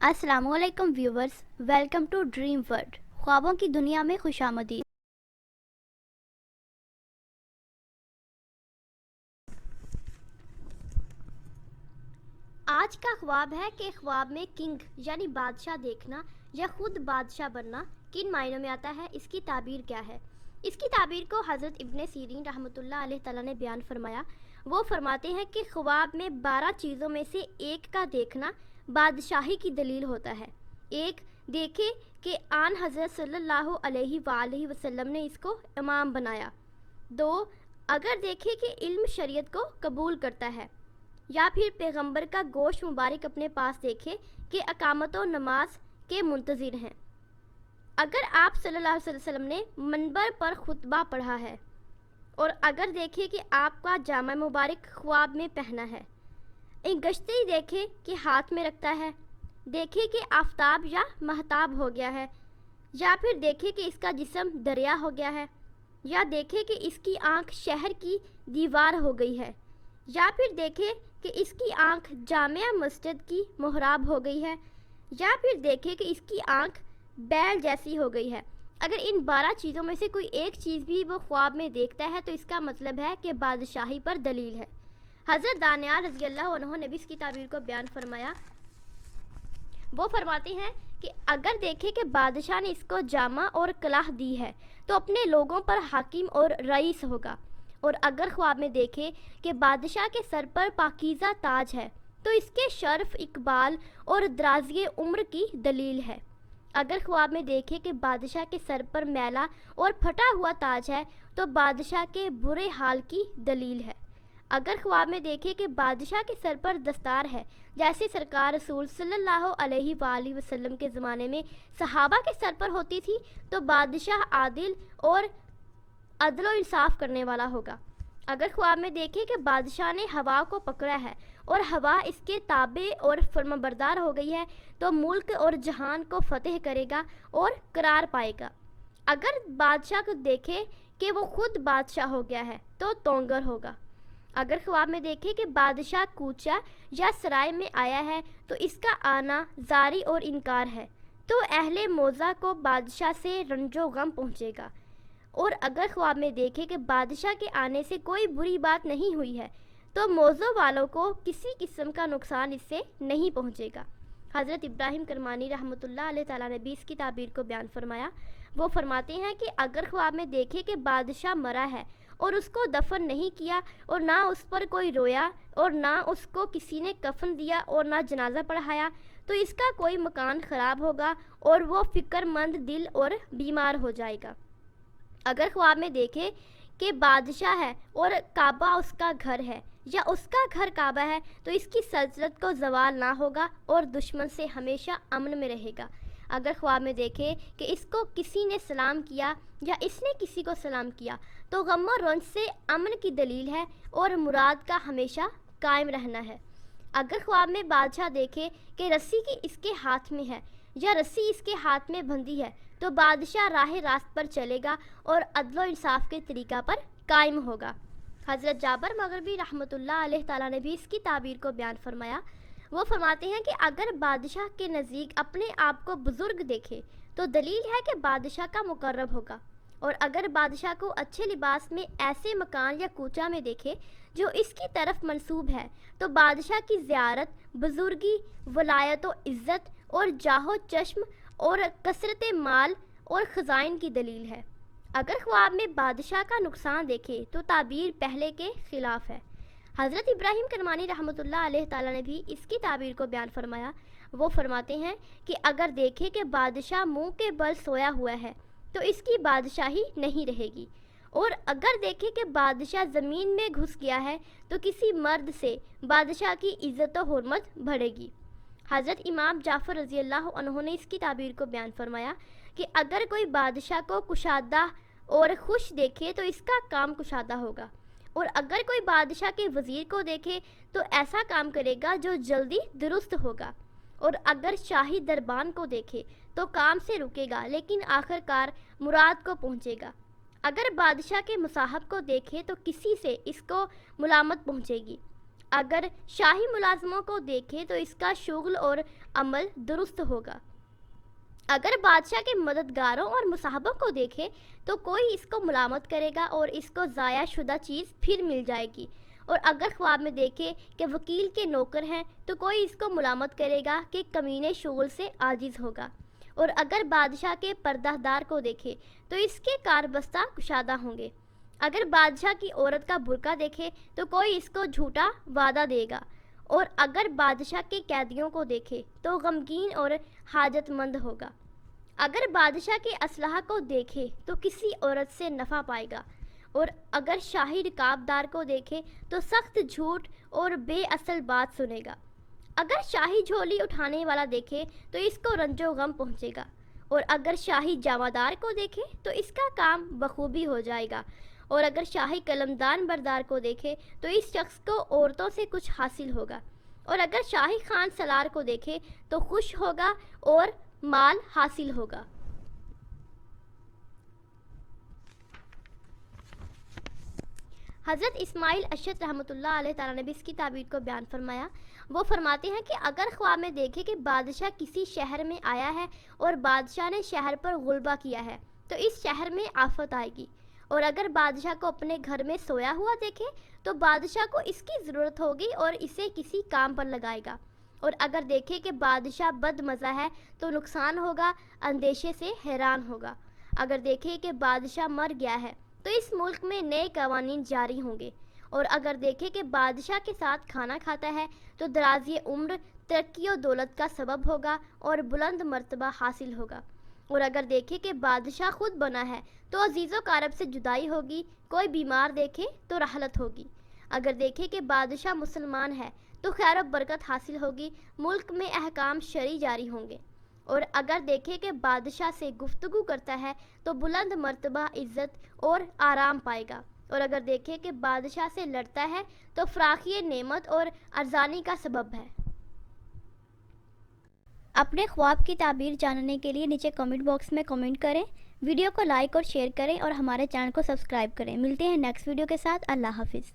अस्सलाम वालेकुम viewers, welcome to dream world. ख्वाबों की दुनिया में खुशामदीद। आज का ख्वाब है कि ख्वाब में किंग यानी बादशाह देखना या खुद बादशाह बनना किन मायनों में आता है, इसकी ताबीर क्या है। इसकी ताबीर को हज़रत इब्ने सीरीन रहमतुल्लाह अलैह तआला ने बयान फरमाया। वो फरमाते हैं कि ख्वाब में 12 चीज़ों में से एक का देखना बादशाही की दलील होता है। एक, देखे कि आन हज़रत सल्लल्लाहु अलैहि वसल्लम ने इसको इमाम बनाया। दो, अगर देखे कि इल्म शरीयत को कबूल करता है, या फिर पैगंबर का गोश्त मुबारक अपने पास देखे कि अकामत व नमाज के मुंतज़िर हैं। अगर आप सल्लल्लाहु अलैहि वसल्लम ने मनबर पर खुतबा पढ़ा है, और अगर देखे कि आपका जामा मुबारक ख्वाब में पहना है। एक गश्ते ही देखे कि हाथ में रखता है, देखे कि आफताब या महताब हो गया है, या फिर देखे कि इसका जिस्म दरिया हो गया है, या देखे कि इसकी आंख शहर की दीवार हो गई है, या फिर देखे कि इसकी आंख जामिया मस्जिद की मोहराब हो गई है, या फिर देखे कि इसकी आंख बैल जैसी हो गई है। अगर इन 12 चीज़ों में से कोई एक चीज़ भी वो ख्वाब में देखता है तो इसका मतलब है कि बादशाही पर दलील है। हज़रत दानियाल रज़ी अल्लाह अन्हु ने भी इसकी ताबीर को बयान फरमाया। वो फरमाते हैं कि अगर देखे कि बादशाह ने इसको जामा और कलाह दी है तो अपने लोगों पर हाकिम और रईस होगा। और अगर ख्वाब में देखे कि बादशाह के सर पर पाकीज़ा ताज है तो इसके शर्फ, इकबाल और दराज़ी उम्र की दलील है। अगर ख्वाब में देखे कि बादशाह के सर पर मैला और फटा हुआ ताज है तो बादशाह के बुरे हाल की दलील है। अगर ख्वाब में देखे कि बादशाह के सर पर दस्तार है, जैसे सरकार रसूल सल्लल्लाहु अलैहि वसल्लम के ज़माने में सहाबा के सर पर होती थी, तो बादशाह आदिल और अदल व इंसाफ करने वाला होगा। अगर ख्वाब में देखे कि बादशाह ने हवा को पकड़ा है और हवा इसके ताबे और फर्माबरदार हो गई है, तो मुल्क और जहान को फतेह करेगा और करार पाएगा। अगर बादशाह को देखे कि वो खुद बादशाह हो गया है तो तोंगर होगा। अगर ख्वाब में देखे कि बादशाह कूचा या सराय में आया है तो इसका आना जारी और इनकार है, तो अहले मौज़ा को बादशाह से रंजो गम पहुँचेगा। और अगर ख्वाब में देखे कि बादशाह के आने से कोई बुरी बात नहीं हुई है तो मौज़ों वालों को किसी किस्म का नुकसान इससे नहीं पहुँचेगा। हज़रत इब्राहिम करमानी रहमतुल्लाह अलैह तआला ने भी इसकी ताबीर को बयान फरमाया। वो फरमाते हैं कि अगर ख्वाब में देखे कि बादशाह मरा है और उसको दफन नहीं किया और ना उस पर कोई रोया और ना उसको किसी ने कफन दिया और ना जनाजा पढ़ाया, तो इसका कोई मकान ख़राब होगा और वो फ़िक्रमंद दिल और बीमार हो जाएगा। अगर ख्वाब में देखे कि बादशाह है और काबा उसका घर है या उसका घर काबा है, तो इसकी सल्तनत को जवाल ना होगा और दुश्मन से हमेशा अमन में रहेगा। अगर ख्वाब में देखे कि इसको किसी ने सलाम किया या इसने किसी को सलाम किया, तो गम और रंज से अमन की दलील है और मुराद का हमेशा कायम रहना है। अगर ख्वाब में बादशाह देखे कि रस्सी की इसके हाथ में है या रस्सी इसके हाथ में बंधी है, तो बादशाह राह रास्त पर चलेगा और अदल व इंसाफ के तरीक़ा पर कायम होगा। हज़रत जाबर मग़रिबी रहमतुल्लाह अलैह तआला ने भी इसकी ताबीर को बयान फरमाया। वो फरमाते हैं कि अगर बादशाह के नज़दीक अपने आप को बुज़ुर्ग देखे तो दलील है कि बादशाह का मुकर्रब होगा। और अगर बादशाह को अच्छे लिबास में ऐसे मकान या कूचा में देखे जो इसकी तरफ मंसूब है, तो बादशाह की ज़ियारत बुज़ुर्गी, वलायत व इज़्ज़त और जाहो चश्म और कसरत माल और ख़ज़ाइन की दलील है। अगर ख्वाब में बादशाह का नुकसान देखे तो ताबीर पहले के ख़िलाफ़ है। हज़रत इब्राहिम करमानी रहमतुल्लाह अलैह तआला ने भी इसकी ताबीर को बयान फरमाया। वो फरमाते हैं कि अगर देखे कि बादशाह मुंह के बल सोया हुआ है तो इसकी बादशाही नहीं रहेगी। और अगर देखे कि बादशाह ज़मीन में घुस गया है तो किसी मर्द से बादशाह की इज़्ज़त व हुर्मत बढ़ेगी। हज़रत इमाम जाफ़र रज़ी अल्लाह अन्हु ने इसकी ताबीर को बयान फरमाया कि अगर कोई बादशाह को कुशादा और खुश देखे तो इसका काम कुशादा होगा। और अगर कोई बादशाह के वज़ीर को देखे तो ऐसा काम करेगा जो जल्दी दुरुस्त होगा। और अगर शाही दरबान को देखे तो काम से रुकेगा लेकिन आखिरकार मुराद को पहुँचेगा। अगर बादशाह के मुसाहब को देखे तो किसी से इसको मुलामत पहुँचेगी। اگر شاہی ملازموں کو دیکھے تو اس کا شغل اور عمل درست ہوگا۔ اگر بادشاہ کے مددگاروں اور مصاحبوں کو دیکھے تو کوئی اس کو ملامت کرے گا اور اس کو ضائع شدہ چیز پھر مل جائے گی، اور اگر خواب میں دیکھے کہ وکیل کے نوکر ہیں تو کوئی اس کو ملامت کرے گا کہ کمینے شغل سے عاجز ہوگا، اور اگر بادشاہ کے پردہ دار کو دیکھے تو اس کے کاربستہ کشادہ ہوں گے۔ اگر بادشاہ کی عورت کا برقع دیکھے تو کوئی اس کو جھوٹا وعدہ دے گا، اور اگر بادشاہ کے قیدیوں کو دیکھے تو غمگین اور حاجت مند ہوگا۔ اگر بادشاہ کے اسلحہ کو دیکھے تو کسی عورت سے نفع پائے گا، اور اگر شاہی رکابدار کو دیکھے تو سخت جھوٹ اور بے اصل بات سنے گا۔ اگر شاہی جھولی اٹھانے والا دیکھے تو اس کو رنج و غم پہنچے گا، اور اگر شاہی جامہدار کو دیکھے تو اس کا کام بخوبی ہو جائے گا، اور اگر شاہی قلمدان بردار کو دیکھے تو اس شخص کو عورتوں سے کچھ حاصل ہوگا، اور اگر شاہی خان سالار کو دیکھے تو خوش ہوگا اور مال حاصل ہوگا۔ حضرت اسماعیل اشعث رحمۃ اللہ علیہ تعالیٰ نے بھی اس کی تعبیر کو بیان فرمایا۔ وہ فرماتے ہیں کہ اگر خواب میں دیکھے کہ بادشاہ کسی شہر میں آیا ہے اور بادشاہ نے شہر پر غلبہ کیا ہے تو اس شہر میں آفت آئے گی، اور اگر بادشاہ کو اپنے گھر میں سویا ہوا دیکھے تو بادشاہ کو اس کی ضرورت ہوگی اور اسے کسی کام پر لگائے گا، اور اگر دیکھے کہ بادشاہ بد مزہ ہے تو نقصان ہوگا، اندیشے سے حیران ہوگا۔ اگر دیکھے کہ بادشاہ مر گیا ہے تو اس ملک میں نئے قوانین جاری ہوں گے، اور اگر دیکھے کہ بادشاہ کے ساتھ کھانا کھاتا ہے تو درازی عمر، ترقی و دولت کا سبب ہوگا اور بلند مرتبہ حاصل ہوگا، اور اگر دیکھے کہ بادشاہ خود بنا ہے تو عزیز و اقارب سے جدائی ہوگی، کوئی بیمار دیکھے تو رحلت ہوگی۔ اگر دیکھے کہ بادشاہ مسلمان ہے تو خیر و برکت حاصل ہوگی، ملک میں احکام شرعی جاری ہوں گے، اور اگر دیکھے کہ بادشاہ سے گفتگو کرتا ہے تو بلند مرتبہ عزت اور آرام پائے گا، اور اگر دیکھے کہ بادشاہ سے لڑتا ہے تو فراخی نعمت اور ارزانی کا سبب ہے۔ اپنے خواب کی تعبیر جاننے کے لیے نیچے کمنٹ باکس میں کمنٹ کریں، ویڈیو کو لائک اور شیئر کریں، اور ہمارے چینل کو سبسکرائب کریں۔ ملتے ہیں نیکسٹ ویڈیو کے ساتھ۔ اللہ حافظ۔